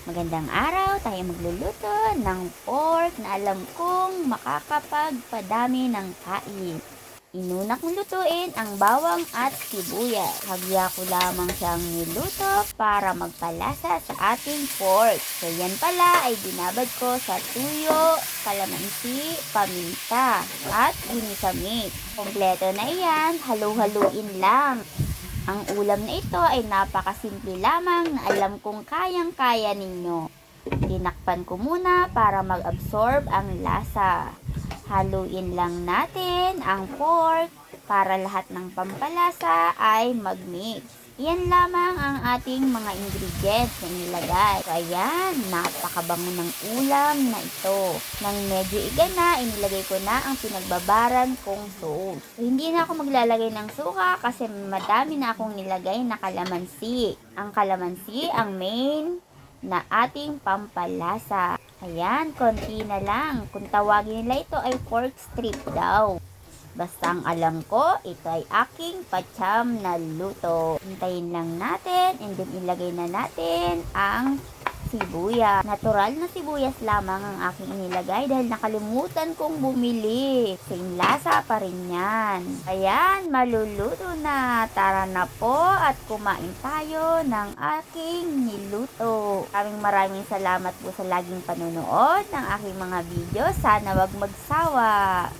Magandang araw, tayo magluluto ng pork na alam kong makakapagpadami ng kain. Inuna kong lutuin ang bawang at sibuyas. Hagya ko lamang siyang niluto para magpalasa sa ating pork. So yan pala ay binabad ko sa tuyo, kalamansi, paminta at ginisamit. Kompleto na iyan, halu-haluin lang. Ang ulam na ito ay napakasimple lamang na alam kong kayang-kaya ninyo. Tinakpan ko muna para mag-absorb ang lasa. Haluin lang natin ang pork para lahat ng pampalasa ay mag-mix. Yan lamang ang ating mga ingredients na nilagay. So ayan, napakabango ng ulam na ito. Nang medyo igana, inilagay ko na ang pinagbabaran kong sauce. So, hindi na ako maglalagay ng suka kasi madami na akong nilagay na kalamansi. Ang kalamansi ang main na ating pampalasa. Ayan, konti na lang. Kung tawagin nila ito ay pork strip daw. Basta ang alam ko, ito ay aking pacham na luto. Hintayin lang natin and then ilagay na natin ang sibuyas. Natural na sibuyas lamang ang aking inilagay dahil nakalimutan kong bumili. Same lasa pa rin yan. Ayan, maluluto na. Tara na po at kumain tayo ng aking niluto. Maraming salamat po sa laging panonood ng aking mga video. Sana wag magsawa.